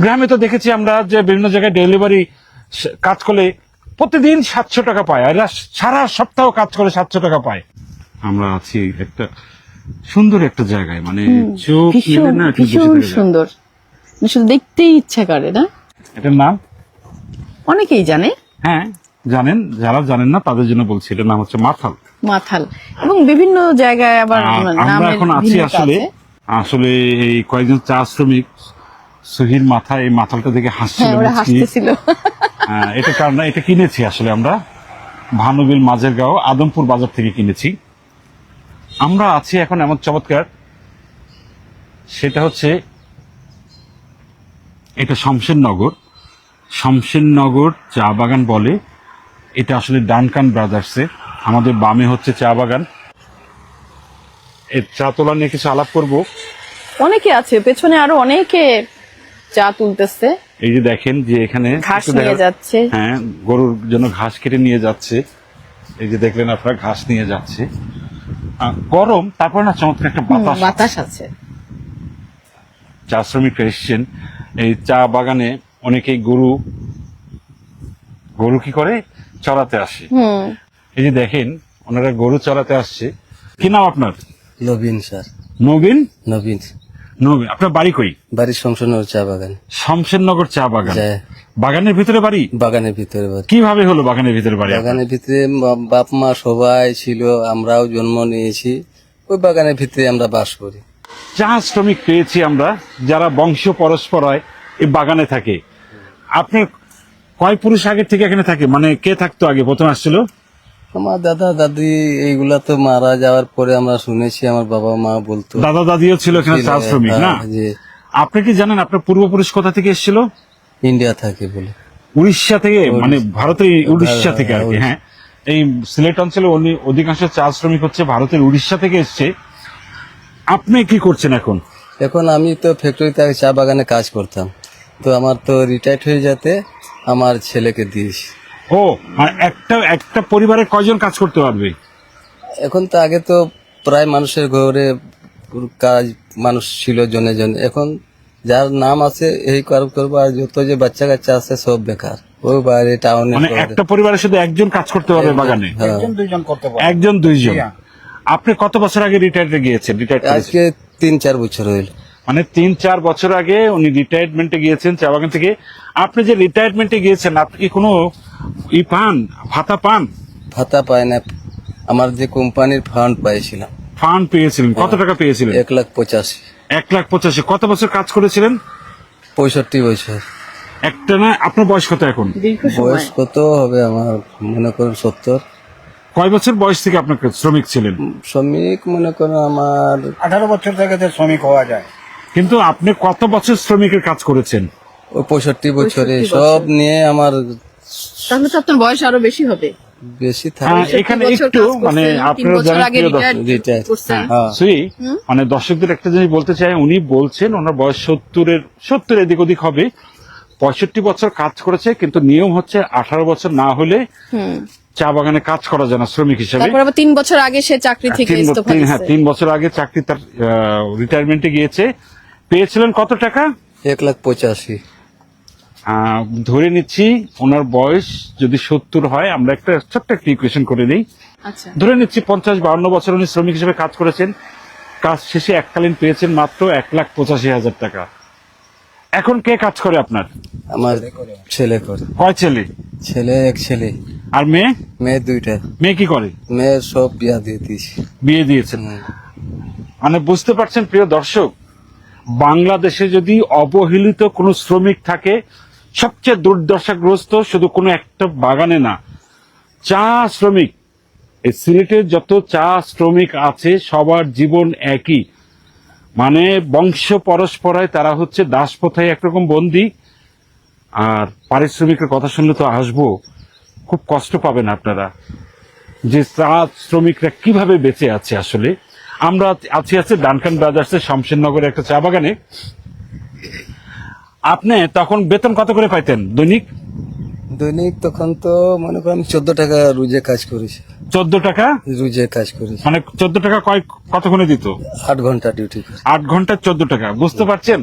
গ্রামে তো দেখেছি আমরা যে বিভিন্ন জায়গায় ডেলিভারি কাজ করলে প্রতিদিন 700 টাকা পায়, আর এরা সারা সপ্তাহ কাজ করে 700 টাকা পায়। আমরা আছি একটা সুন্দর একটা জায়গায়, মানে চোখ মেলে না একটু বেশি ভীষণ থেকে যায়। সুন্দর, আসলে দেখতেই ইচ্ছা করে না? এটার নাম অনেকেই জানে হ্যাঁ জানেন, যারা জানেন না তাদের জন্য বলছি, এটার নাম হচ্ছে মাথাল। মাথাল, এবং বিভিন্ন জায়গায় আবার আমরা নামের এখন আছি ভিন্নতা আসলে আছে। আসলে এই কয়েকজন চা শ্রমিক সুহির মাথায় এই মাথালটা দেখে হাসছিল হ্যাঁ, ওরা মুচকি। হাসতেছিল। এটা কারণ এটা কিনেছি আসলে আমরা ভানুবিল মাঝেরগাঁও আদমপুর বাজার থেকে কিনেছি। আমরা আছি এখন এমন চমৎকার, সেটা হচ্ছে এটা শমশেরনগর, শমশেরনগর চা বাগান বলে। এটা আসলে ডানকান ব্রাদার্সে, আমাদের বামে হচ্ছে চা বাগান। এই চা তোলা নিয়ে কিছু আলাপ করব। অনেকে আছে পেছনে, আরো অনেকে চা তুলতেছে, এই যে দেখেন যে এখানে ঘাস একটু নিয়ে দেখা- যাচ্ছে। হ্যাঁ, গরুর জন্য ঘাস কেটে নিয়ে যাচ্ছে। এই যে দেখলেন আপনারা, ঘাস নিয়ে যাচ্ছে। গরম, তারপর না চমৎকার একটা বাতাস। বাতাস আছে। চা শ্রমিকরা এসছেন এই চা বাগানে। অনেকেই গরু কি করে চড়াতে আসে। এই যে দেখেন ওনারা গরু চড়াতে আসছে। কি নাম আপনার? নবীন স্যার, নবীন। নবীন। নবীন, আপনার বাড়ি কই? বাড়ির সংসনের চা বাগান, শমশেরনগর চা বাগান। যায় বাগানের ভিতরে বাড়ি? বাগানের ভিতরে বাড়ি। কিভাবে হলো বাগানের ভিতরে বাড়ি আপনার? বাগানের ভিতরে বাপ মা সবাই ছিল, আমরাও জন্ম নিয়েছি ওই বাগানের ভিতরে, আমরা বাস করি। চা শ্রমিক পেয়েছি আমরা যারা বংশ পরস্পরায় এই বাগানে থাকে। আপনি কয় পুরুষ আগের থেকে এখানে থাকে, মানে কে থাকতো আগে প্রথম আসছিল? আমার দাদা দাদি এইগুলা তো মারা যাওয়ার পরে আমরা শুনেছি, আমার বাবা মা বলতো। দাদা দাদিও ছিল এখানে চা শ্রমিক না? হ্যাঁ, যে আপনি কি জানেন আপনার পূর্বপুরুষ কোথা থেকে এসেছিল? ইন্ডিয়া থাকে বলে। উড়িষ্যা থেকে, মানে ভারতের উড়িষ্যা থেকে আর কি। হ্যাঁ, এই সিলেট অঞ্চলে অধিকাংশ চা শ্রমিক হচ্ছে ভারতের উড়িষ্যা থেকে এসছে। আপনি কি করছেন এখন? এখন আমি তো ফ্যাক্টরিতে আগে চা বাগানে কাজ করতাম, তো আমার তো রিটায়ার্ড হয়ে যেতে আমার ছেলেকে দিয়েছি। ও, আর একটা পরিবারে কয়জন কাজ করতে পারবে? এখন তো আগে তো প্রায় মানুষের ঘরে কাজ মানুষ ছিল জনে জনে, এখন যার নাম আছে এই করবো, আর যত যে বাচ্চা কাচ্চা আছে সব বেকার, ওই বাইরে টাউনে। মানে একটা পরিবারে শুধু একজন কাজ করতে পারবে বাগানে? হ্যাঁ, একজন দুইজন। আপনি কত বছর আগে রিটায়ার্ডে গিয়েছেন? আজকে 3-4 বছর হইল। মানে 3-4 বছর আগে উনি রিটায়ারমেন্টে গিয়েছেন চা বাগান থেকে। আপনি যে রিটায়ারমেন্টে গিয়েছেন, আপনি কি কোনো পান, ভাতা পান? ভাতা পায় না, আমার যে কোম্পানির ফান্ড পাইছিলাম। ফান্ড পেয়েছিলেন? কত টাকা পেয়েছিলেন? 1,85,000। 1,85,000। কত বছর কাজ করেছিলেন? 65 বছর। একটা না, আপনার বয়স কত এখন? দীর্ঘ বয়স সময়। কত হবে আমার, মনে করুন 70। কয় বছর বয়স থেকে আপনার শ্রমিক ছিলেন? শ্রমিক মনে করুন আমার 18 বছর থেকে তো শ্রমিক হওয়া যায়। কিন্তু আপনি কত বছর শ্রমিকের কাজ করেছেন? ওই 65 বছরে 65 সব নিয়ে আমার তাহলে তো আপনার বয়স আরো বেশি হবে। বেশি হ্যাঁ, থাকে। এখানে 65 বছর একটু কাজ করছেন, মানে 3 আপনারা বছর জানেন আগে প্রিয় দর্শক, রিটায়ার্ড রিটায়ার্ড। করছেন। হ্যাঁ। সুই, মানে দর্শকদের একটা জিনিস বলতে চাই, উনি বলছেন ওনার বয়স 70 এদিক ওদিক হবে। 65 বছর কাজ করেছে, কিন্তু নিয়ম হচ্ছে 18 বছর না হলে চা বাগানে কাজ করা যায় না শ্রমিক হিসেবে। তারপর আবার 3 বছর আগে সে চাকরি থেকে ইস্তফা দিয়েছে। 3 বছর আগে চাকরি তার রিটায়ারমেন্টে গিয়েছে। পেয়েছিলেন কত টাকা? 1,85,000। ধরে নিচ্ছি ওনার বয়স যদি 70 হয়, আমরা একটা ছোট্ট একটা ইকুয়েশন করে নিই। আচ্ছা, ধরে নিচ্ছি 50-52 বছর উনি শ্রমিক হিসেবে কাজ করেছেন। কাজ শেষে এককালীন পেয়েছেন মাত্র 1,85,000 টাকা। এখন কে কাজ করে আপনার? আমার ছেলে করে। কয় ছেলে? ছেলে এক ছেলে, আর মেয়ে? মেয়ে 2টা। মেয়ে কি করে? মেয়ে সব বিয়া দিয়ে দিয়েছি। বিয়ে দিয়েছেন। মানে বুঝতে পারছেন প্রিয় দর্শক, বাংলাদেশে যদি অবহেলিত কোনো শ্রমিক থাকে, সবচেয়ে দুর্দশাগ্রস্ত শুধু কোনো একটা বাগানে না, চা শ্রমিক। এই সিলেটের যত চা শ্রমিক আছে সবার জীবন একই, মানে বংশ পরস্পরায় তারা হচ্ছে দাসপ্রথায় একরকম বন্দী। আর পারিশ্রমিকের কথা শুনলে তো আসবো, খুব কষ্ট পাবেন আপনারা যে চা শ্রমিকরা কিভাবে বেঁচে আছে। আসলে আমরা আছি ডানকান ব্রাদার্সের শমশেরনগরে একটা চা বাগানে। আপনি তখন বেতন কত করে পাইতেন দৈনিক? দৈনিক তখন তো মনে করেন 14 টাকা রোজে কাজ করেছি। 14 টাকা? রোজে কাজ করেছি। মানে 14 টাকা কতক্ষণে দিত? 8 ঘন্টা ডিউটি করে। 8 ঘন্টা 14 টাকা, বুঝতে পারছেন?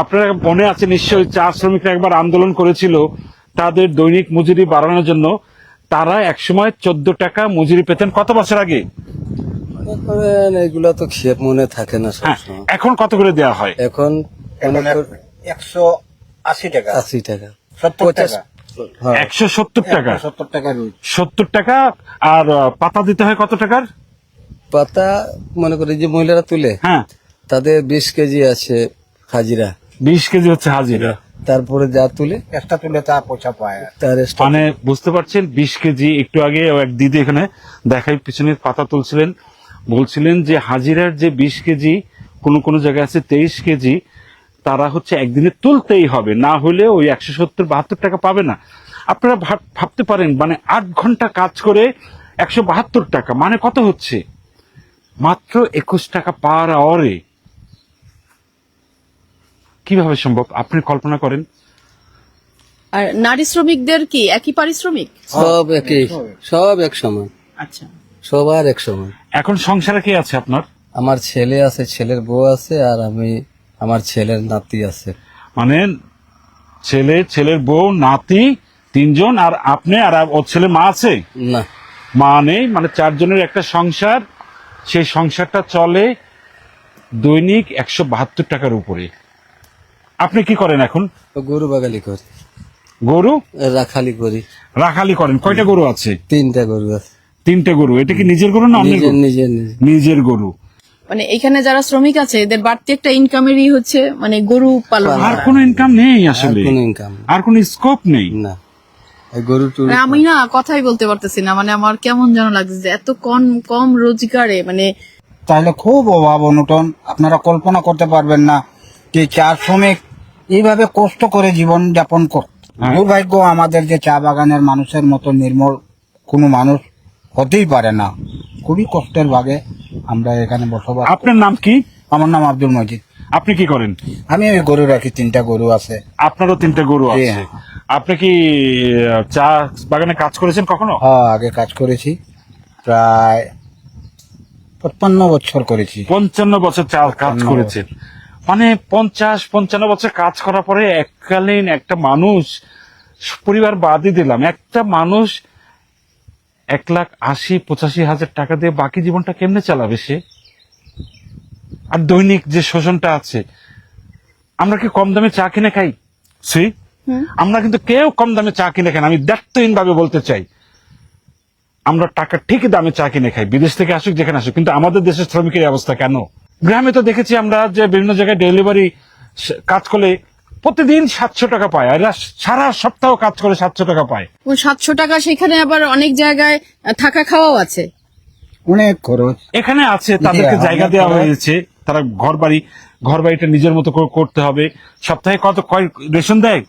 আপনার মনে আছে নিশ্চয়ই, চা শ্রমিকরা একবার আন্দোলন করেছিল তাদের দৈনিক মজুরি বাড়ানোর জন্য। তারা একসময় 14 টাকা মজুরি পেতেন কত বছর আগে। মনে করেন এগুলা তো খেপ মনে থাকে না হ্যাঁ, সবসময়। এখন কত করে দেওয়া হয়? এখন এখন মনে কর 180 টাকা, 80 টাকা, 70 টাকা, হ্যাঁ 170 টাকা, 70 টাকা রোজ। 70 টাকা। আর পাতা দিতে হয় কত টাকার? পাতা মনে করি যে মহিলারা তুলে হ্যাঁ, তাদের 20 কেজি আছে হাজিরা, 20 কেজি হচ্ছে হাজিরা। তারপরে যা তুলে একটা তুলে তা পয়সা পায়। তার extra মানে বুঝতে পারছেন, 20 কেজি। একটু আগে এক দিদি এখানে দেখাই পিছনে পাতা তুলছিলেন, বলছিলেন যে হাজিরার যে 20 কেজি, কোন জায়গায় আছে 23 কেজি, তারা হচ্ছে একদিনে তুলতেই হবে, না হলে ওই 170-72 টাকা পাবে না। আপনারা ভাবতে পারেন, মানে 8 ঘন্টা কাজ করে 172 টাকা, মানে কত হচ্ছে? মাত্র 21 টাকা পার আওয়ারে। কিভাবে সম্ভব আপনি কল্পনা করেন? আর নারী শ্রমিকদের কি একই পারিশ্রমিক? সব একই, সব এক সমান, আচ্ছা, সবার এক সমান। এখন সংসারে কে আছে আপনার? আমার ছেলে আছে, ছেলের বউ আছে, আর আমি, আমার ছেলের নাতি আছে। মানে ছেলের বউ, নাতি, 3 জন, আর আপনি, আর ওর ছেলে মা আছে? না, মা নেই, মানে 4 জনের একটা সংসার। সেই সংসারটা চলে দৈনিক 172 টাকার উপরে। আপনি কি করেন এখন? গরু বাগালি করি, গরু রাখালি করি। রাখালি করেন? কয়টা গরু আছে? 3টা গরু আছে। 3টে গরু। এটা কি নিজের গরু না অন্যের নিজের গরু? নিজের নিজের। নিজের গরু। মানে এখানে যারা শ্রমিক আছে এদের বাড়তি একটা ইনকামেরই হচ্ছে মানে গরু পালন আর করা। কোনো ইনকাম নেই আর আসলে, কোনো ইনকাম আর কোনো স্কোপ নেই। না, এই গরু টুরু মানে আমি না কথাই বলতে পারতেছি না, মানে আমার কেমন যেন লাগছে যে এত কম কম রোজগারে মানে তাহলে খুব অভাব অনটন, আপনারা কল্পনা করতে পারবেন না যে চা শ্রমিক এইভাবে কষ্ট করে জীবন যাপন করত। হ্যাঁ। দুর্ভাগ্য আমাদের যে চা বাগানের মানুষের মতো নির্মল কোনো মানুষ হতেই পারে না। খুবই কষ্টের ভাগে আমরা এখানে বসবাস। আপনার নাম কি? আমার নাম আব্দুল মজিদ। আপনি কি করেন? আমি ওই গরু রাখি, 3টা গরু আছে। আপনারও 3টে গরু আছে। হ্যাঁ। আপনি কি চা বাগানে কাজ করেছেন কখনো? হ্যাঁ, আগে কাজ করেছি, প্রায় 55 বছর করেছি। 55 বছর চা কাজ 55 করেছেন, মানে 50-55 বছর কাজ করার পরে এককালীন একটা মানুষ, পরিবার বাদই দিলাম, একটা মানুষ 1,80,85,000 টাকা দিয়ে বাকি জীবনটা কেমনে চালাবে সে? আর দৈনিক যে শোষণটা আছে, আমরা কি কম দামে চা কিনে খাই? আমরা কিন্তু কেউ কম দামে চা কিনে খাই না। আমি দায়িত্বহীন ভাবে বলতে চাই, আমরা টাকা ঠিকই দামে চা কিনে খাই, বিদেশ থেকে আসুক যেখানে আসুক। কিন্তু আমাদের দেশের শ্রমিকের এই অবস্থা কেন? গ্রামে তো দেখেছি আমরা যে বিভিন্ন জায়গায় ডেলিভারি কাজ করলে প্রতিদিন 700 টাকা পায়, আর এরা সারা সপ্তাহ কাজ করে 700 টাকা পায়। 700 টাকা, সেখানে আবার অনেক জায়গায় থাকা খাওয়াও আছে। অনেক খরচ। এখানে আছে, তাদেরকে হ্যাঁ, জায়গা অনেক দেওয়া খরচ। হয়েছে, তারা ঘর বাড়িটা নিজের মতো করে করতে হবে। সপ্তাহে কয় রেশন দেয়?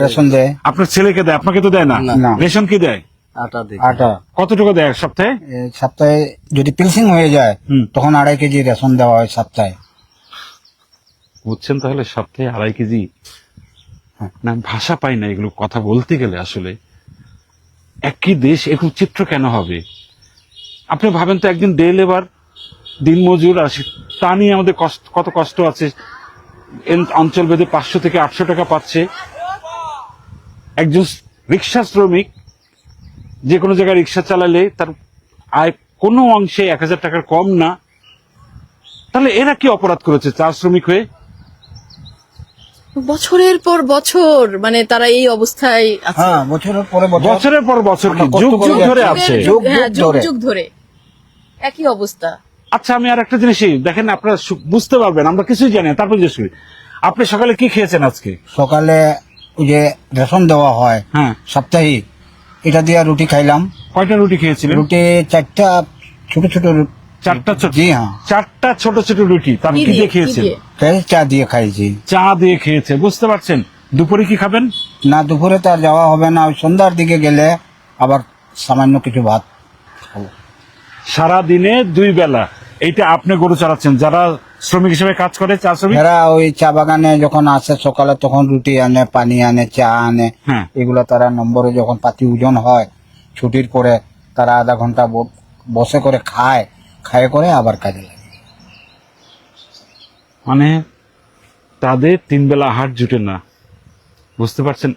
রেশন দেয়, আপনার ছেলেকে দেয়, আপনাকে তো দেয় না। না। রেশন কি দেয়? আটা দিই। আটা। কতটুকু দেয় সপ্তাহে? সপ্তাহে যদি পিলসিং হয়ে যায় হুম। তখন 2.5 কেজি রেশন দেওয়া হয় সপ্তাহে। বুঝছেন তাহলে, সপ্তাহে 2.5 কেজি। না, ভাষা পাই না এগুলো কথা বলতে গেলে। আসলে একই দেশ এরকম চিত্র কেন হবে? আপনি ভাবেন তো, একদিন ডে লেবার, দিনমজুর, আর তা নিয়ে আমাদের কত কষ্ট আছে। অঞ্চল ভেদে 500 থেকে 800 টাকা পাচ্ছে। একজন রিক্সা শ্রমিক যে কোনো জায়গায় রিক্সা চালালে তার আয় কোনো অংশে 1000 টাকার কম না। তাহলে এরা কি অপরাধ করেছে চা শ্রমিক হয়ে? বছরের পর বছর মানে তারা এই অবস্থায় আছে। হ্যাঁ, বছরের পরে বছর। বছরের পর বছর কি, আমরা কষ্ট যুগ করে যুগ ধরে যাচ্ছি। আছে। যুগ হ্যাঁ, যুগ ধরে। যুগ ধরে একই অবস্থা। আচ্ছা, আমি আর একটা জিনিসই দেখেন, আপনারা বুঝতে পারবেন, আমরা কিছুই জানি না, তারপর জিজ্ঞেস করি, আপনি সকালে কি খেয়েছেন আজকে? সকালে ওই যে রেশন দেওয়া হয় হ্যাঁ। সাপ্তাহিক, এটা দিয়ে রুটি খাইলাম। কয়টা রুটি খেয়েছিলেন? রুটি 4টা ছোট ছোট 4টা ছোট? জি হ্যাঁ, 4টা ছোট ছোট রুটি। তার কি দিয়ে খেয়েছেন? চা দিয়ে খাইছি। চা দিয়ে খেয়েছে, বুঝতে পারছেন। দুপুরে কি খাবেন? না, দুপুরে তো আর যাওয়া হবে না, ওই সন্ধ্যার দিকে গেলে আবার সামান্য কিছু ভাত খাবো। সারা দিনে 2 বেলা এইটা আপনি গরু চালাচ্ছেন। যারা শ্রমিক হিসেবে কাজ করে, চা শ্রমিক, এরা ওই চা বাগানে যখন আসে সকালে তখন রুটি আনে, পানি আনে, চা আনে। হ্যাঁ। এগুলো তারা নম্বরে যখন পাতি ওজন হয় ছুটির পরে তারা আধা ঘন্টা বসে করে খায় করে আবার কাজে লাগে। মানে তাদের তিন বেলা আহার জুটে না। বুঝতে পারছেন?